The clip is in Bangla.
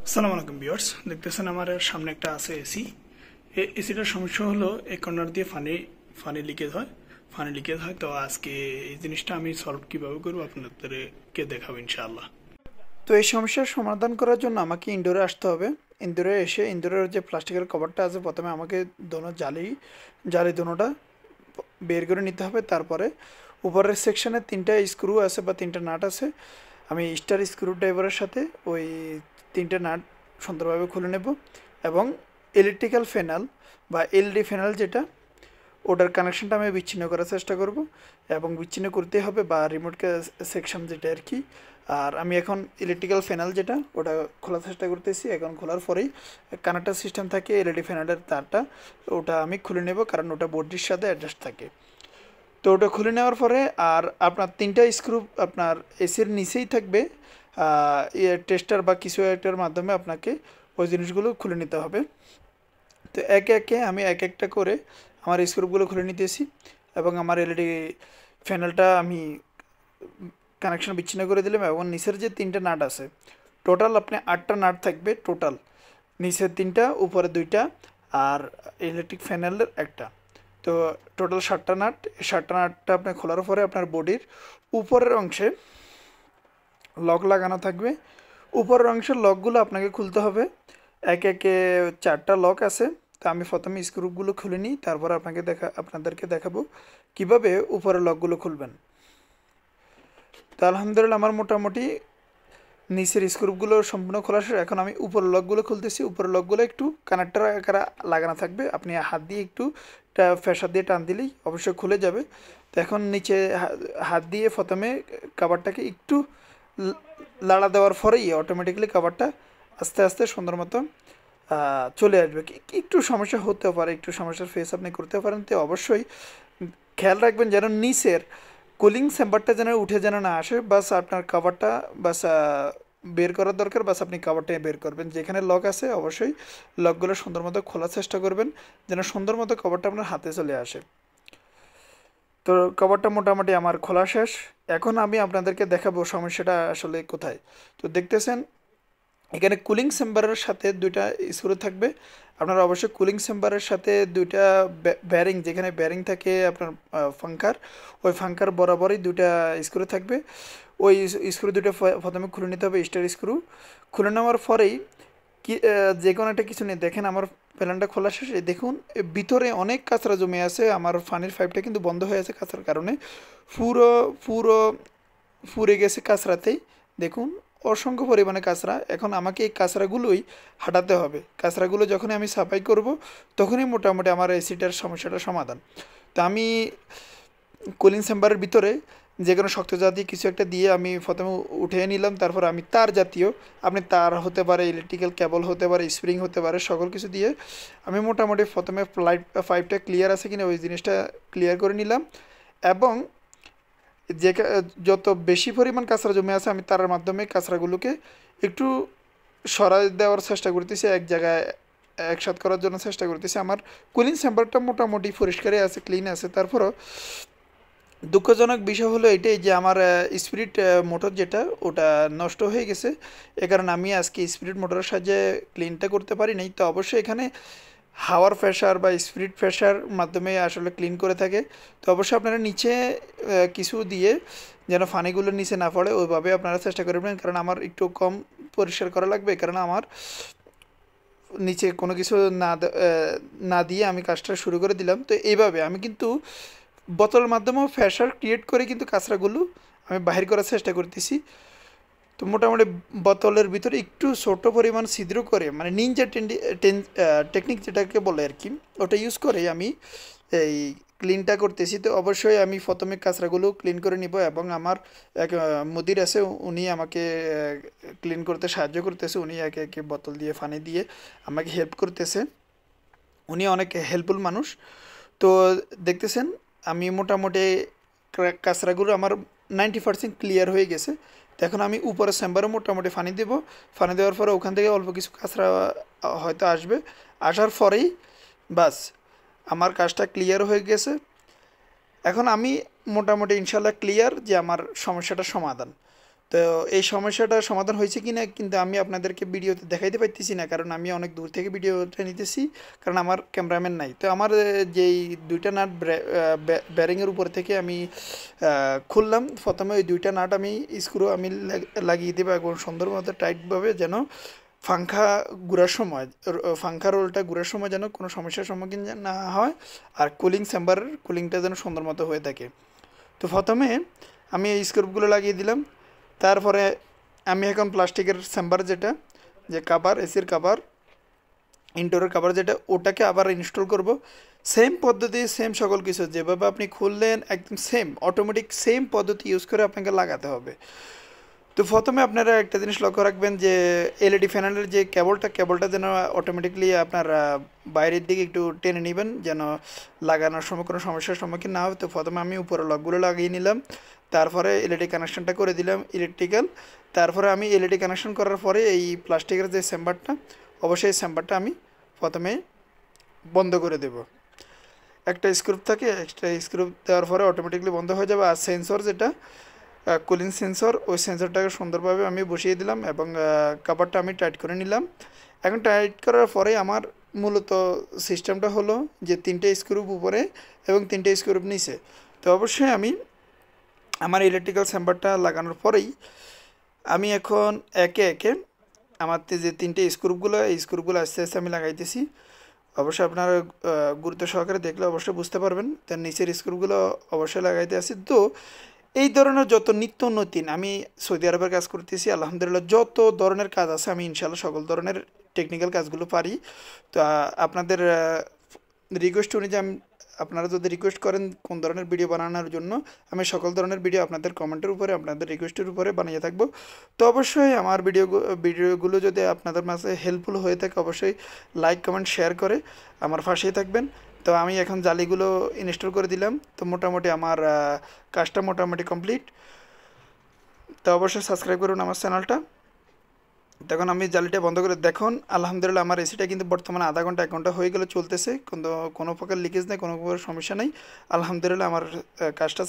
আসসালামু আলাইকুম ভিউয়ার্স, দেখতেছেন আমার সামনে একটা আছে এসি। এসিটার সমস্যা হলো এই কর্নার দিয়ে পানি লিকেজ হয়। তো আজকে এই জিনিসটা আমি সলভ কিভাবে করবো আপনাদেরকে দেখাবো ইনশাআল্লাহ। তো এই সমস্যার সমাধান করার জন্য আমাকে ইনডোরে আসতে হবে। ইনডোরে এসে ইনডোরের যে প্লাস্টিকের কভারটা আছে, প্রথমে আমাকে জালি দোনোটা বের করে নিতে হবে। তারপরে উপরের সেকশনে তিনটা স্ক্রু আছে বা তিনটা নাট আছে। আমি স্টার স্ক্রু ড্রাইভারের সাথে ওই তিনটে নাট সুন্দরভাবে খুলে নেব এবং ইলেকট্রিক্যাল ফ্যানেল বা এলডি ফ্যানেল যেটা, ওটার কানেকশনটা আমি বিচ্ছিন্ন করার চেষ্টা করব এবং বিচ্ছিন্ন করতে হবে, বা রিমোট সেকশন যেটা আর কি। আর আমি এখন ইলেকট্রিক্যাল ফ্যানেল যেটা ওটা খোলার চেষ্টা করতেছি। এখন খোলার পরেই কানেক্টার সিস্টেম থাকে এলইডি ফ্যানেলের তারটা, ওটা আমি খুলে নেব কারণ ওটা বোর্ডটির সাথে অ্যাডজাস্ট থাকে। তো ওটা খুলে নেওয়ার পরে আর আপনার তিনটা স্ক্রু আপনার এসির নিচেই থাকবে। টেস্টার বা কিছু একটার মাধ্যমে আপনাকে ওই জিনিসগুলো খুলে নিতে হবে। তো একে একে আমি এক একটা করে আমার স্ক্রুপগুলো খুলে নিতেছি এবং আমার এলইডি প্যানেলটা আমি কানেকশন বিচ্ছিন্ন করে দিলাম। এবং নিচের যে তিনটা নাট আছে, টোটাল আপনি 8টা নাট থাকবে টোটাল। নিচের তিনটা, উপরে দুইটা, আর ইলেকট্রিক প্যানেলের একটা। তো টোটাল 7টা নাট। এই 7টা নাটটা আপনি খোলার পরে আপনার বডির উপরের অংশে লক লাগানো থাকবে। উপরের অংশের লকগুলো আপনাকে খুলতে হবে। একে একে 4টা লক আছে। তো আমি প্রথমে স্ক্রুগুলো খুলে নিই, তারপর আপনাদেরকে দেখাবো কিভাবে উপরের লকগুলো খুলবেন। তো আলহামদুলিল্লাহ আমার মোটামুটি নিচের স্ক্রুপগুলো সম্পূর্ণ খোলা শেষ। এখন আমি উপরের লকগুলো খুলতেছি। উপরের লকগুলো একটু কানেক্টর আকারে লাগানো থাকবে, আপনি হাত দিয়ে একটু প্রেসার দিয়ে টান দিলেই অবশ্যই খুলে যাবে। তো এখন নিচে হাত দিয়ে প্রথমে কাভারটাকে একটু লাড়া দেওয়ার পরেই অটোমেটিক্যালি কাভারটা আস্তে আস্তে সুন্দর মতো চলে আসবে। একটু সমস্যা হতে পারে, একটু সমস্যার ফেস আপনি করতে পারেন। তো অবশ্যই খেয়াল রাখবেন যেন নিচের কুলিং চেম্বারটা যেন উঠে যেন না আসে। বাস আপনার কাভারটা বাস বের করার দরকার, বাস আপনি কাভারটা বের করবেন। যেখানে লক আছে অবশ্যই লকগুলো সুন্দর মতো খোলার চেষ্টা করবেন যেন সুন্দর মতো কাভারটা আপনার হাতে চলে আসে। তো কাভারটা মোটামুটি আমার খোলা শেষ। এখন আমি আপনাদেরকে দেখাবো সমস্যাটা আসলে কোথায়। তো দেখতেছেন এখানে কুলিং চেম্বারের সাথে দুইটা স্ক্রু থাকবে। আপনারা অবশ্যই কুলিং চেম্বারের সাথে দুইটা ব্যারিং, যেখানে ব্যারিং থাকে আপনার ফাঙ্কার, ওই ফাঙ্কার বরাবরই দুইটা স্ক্রু থাকবে। ওই স্ক্রু দুটো প্রথমে খুলে নিতে হবে। স্টার স্ক্রু খুলে নেওয়ার পরেই কি যে কোনো একটা কিছু নিয়ে দেখেন আমার প্যানেলটা খোলা শেষে দেখুন ভিতরে অনেক কাঁচরা জমে আছে। আমার পানির পাইপটা কিন্তু বন্ধ হয়ে আছে কাঁচরার কারণে, পুরো পুরো পুড়ে গেছে কাঁচরাতেই। দেখুন অসংখ্য পরিমাণে কাঁচরা। এখন আমাকে এই কাঁচরাগুলোই হাঁটাতে হবে। কাঁচরাগুলো যখনই আমি সাফাই করব তখনই মোটামুটি আমার এসিটার সমস্যাটা সমাধান। তো আমি কুলিং চেম্বারের ভিতরে যে কোনো শক্ত জাতীয় কিছু একটা দিয়ে আমি প্রথমে উঠিয়ে নিলাম। তারপর আমি তার জাতীয়, আপনি তার হতে পারে, ইলেকট্রিক্যাল কেবল হতে পারে, স্প্রিং হতে পারে, সকল কিছু দিয়ে আমি মোটামুটি প্রথমে পাইপটা ক্লিয়ার আছে কিনা ওই জিনিসটা ক্লিয়ার করে নিলাম। এবং যে যত বেশি পরিমাণ কাঁচরা জমে আছে আমি তার মাধ্যমে কাঁচরাগুলোকে একটু সরাই দেওয়ার চেষ্টা করতেছি, এক জায়গায় একসাথ করার জন্য চেষ্টা করতেছি। আমার কুলিং চেম্বারটা মোটামুটি পরিষ্কারই আছে, ক্লিন আছে। তারপরও দুঃখজনক বিষয় হলো এটাই যে আমার স্পিরিট মোটর যেটা ওটা নষ্ট হয়ে গেছে। এ কারণে আমি আজকে স্পিরিট মোটরের সাহায্যে ক্লিনটা করতে পারি নাই। তো অবশ্যই এখানে হাওয়ার প্রেশার বা স্পিরিট প্রেশার মাধ্যমে আসলে ক্লিন করে থাকে। তো অবশ্যই আপনারা নিচে কিছু দিয়ে যেন পানিগুলো নিচে না পড়ে ওইভাবে আপনারা চেষ্টা করবেন, কারণ আমার একটু কম পরিষ্কার করা লাগবে, কারণ আমার নিচে কোনো কিছু না দিয়ে আমি কাজটা শুরু করে দিলাম। তো এইভাবে আমি কিন্তু বোতলের মাধ্যমেও প্রেশার ক্রিয়েট করে কিন্তু কাঁচরাগুলো আমি বাহির করার চেষ্টা করতেছি। তো মোটামুটি বোতলের ভিতরে একটু ছোট পরিমাণ ছিদ্র করে, মানে নিনজা টেকনিক যেটাকে বলে আর কি, ওটা ইউজ করে আমি এই ক্লিনটা করতেছি। তো অবশ্যই আমি প্রথমে কাঁচরাগুলো ক্লিন করে নিব এবং আমার এক মুদির আছে, উনি আমাকে ক্লিন করতে সাহায্য করতেছে। উনি একে একে বোতল দিয়ে পানি দিয়ে আমাকে হেল্প করতেছে। উনি অনেক হেল্পফুল মানুষ। তো দেখতেছেন আমি মোটামুটি কাঁচরাগুলো আমার 90% ক্লিয়ার হয়ে গেছে। তো এখন আমি উপরে চেম্বারে মোটামুটি পানি দেব। পানি দেওয়ার পরে ওখান থেকে অল্প কিছু কাঁচরা হয়তো আসবে, আসার পরেই বাস আমার কাজটা ক্লিয়ার হয়ে গেছে। এখন আমি মোটামুটি ইনশাল্লাহ ক্লিয়ার যে আমার সমস্যাটা সমাধান। তো এই সমস্যাটা সমাধান হয়েছে কি না কিন্তু আমি আপনাদেরকে ভিডিওতে দেখাইতে পারতেছি না, কারণ আমি অনেক দূর থেকে ভিডিওটা নিতেছি, কারণ আমার ক্যামেরাম্যান নাই। তো আমার যেই দুইটা নাট ব্যারিংয়ের উপর থেকে আমি খুললাম। প্রথমে ওই দুইটা নাট আমি স্ক্রু আমি লাগিয়ে দেবো এবং সুন্দর মতো টাইটভাবে, যেন পাংখা ঘোরার সময় পাংখা রোলটা ঘোরার সময় যেন কোনো সমস্যার সম্মুখীন না হয়, আর কুলিং চেম্বারের কুলিংটা যেন সুন্দর মতো হয়ে থাকে। তো প্রথমে আমি এই স্ক্রুপগুলো লাগিয়ে দিলাম। তারপরে আমি এখন প্লাস্টিকের চেম্বার যেটা, যে কাভার, এসির কাভার, ইনডোরের কাভার যেটা, ওটাকে আবার ইনস্টল করব। সেম পদ্ধতি, সেম সকল কিছু যেভাবে আপনি খুললেন একদম সেম অটোমেটিক সেম পদ্ধতি ইউজ করে আপনাকে লাগাতে হবে। তো প্রথমে আপনারা একটা জিনিস লক্ষ্য রাখবেন যে এলইডি প্যানেলের যে কেবলটা যেন অটোমেটিকলি আপনার বাইরের দিকে একটু টেনে নেবেন, যেন লাগানোর সময় কোনো সমস্যার সম্মুখীন না হয়। তো প্রথমে আমি উপরে লকগুলো লাগিয়ে নিলাম, তারপরে এলইডি কানেকশনটা করে দিলাম ইলেকট্রিক্যাল। তারপরে আমি এলইডি কানেকশন করার পরে এই প্লাস্টিকের যে চেম্বারটা, অবশ্যই এই চেম্বারটা আমি প্রথমে বন্ধ করে দেব। একটা স্ক্রুপ থাকে, একটা স্ক্রুপ দেওয়ার পরে অটোমেটিকলি বন্ধ হয়ে যাবে। আর সেন্সর যেটা কুলিং সেন্সর, ওই সেন্সরটাকে সুন্দরভাবে আমি বসিয়ে দিলাম এবং কাভারটা আমি টাইট করে নিলাম। এখন টাইট করার পরে আমার মূলত সিস্টেমটা হলো যে 3টে স্ক্রুপ উপরে এবং 3টে স্ক্রুপ নিচে। তো অবশ্যই আমি আমার ইলেকট্রিক্যাল চেম্বারটা লাগানোর পরেই আমি এখন একে একে আমার যে 3টে স্ক্রুপগুলো, এই স্ক্রুপগুলো আস্তে আস্তে আমি লাগাইতেছি। অবশ্যই আপনারা গুরুত্ব সহকারে দেখলে অবশ্যই বুঝতে পারবেন। তার নিচের স্ক্রুপগুলো অবশ্যই লাগাইতে আসি। তো এই ধরনের যত নিত্য নতুন, আমি সৌদি আরবের কাজ করতেছি, আলহামদুলিল্লাহ যত ধরনের কাজ আছে আমি ইনশাল্লাহ সকল ধরনের টেকনিক্যাল কাজগুলো পারি। তো আপনাদের রিকোয়েস্ট অনুযায়ী আপনারা যদি রিকোয়েস্ট করেন কোন ধরনের ভিডিও বানানোর জন্য, আমি সকল ধরনের ভিডিও আপনাদের কমেন্টের উপরে, আপনাদের রিকোয়েস্টের উপরে বানিয়ে থাকবো। তো অবশ্যই আমার ভিডিওগুলো যদি আপনাদের মাঝে হেল্পফুল হয়ে থাকে, অবশ্যই লাইক কমেন্ট শেয়ার করে আমার পাশেই থাকবেন। তো আমি এখন জালিগুলো ইনস্টল করে দিলাম। তো মোটামুটি আমার কাজটা মোটামুটি কমপ্লিট। তো অবশ্যই সাবস্ক্রাইব করুন আমার চ্যানেলটা। তখন আমি জালিটা বন্ধ করে দেখুন, আলহামদুলিল্লাহ আমার এসিটা কিন্তু বর্তমানে আধা ঘন্টা 1 ঘন্টা হয়ে গেলে চলতেছে, কিন্তু কোনো প্রকার লিকেজ নেই, কোনো প্রকার সমস্যা নেই। আলহামদুলিল্লাহ আমার কাজটা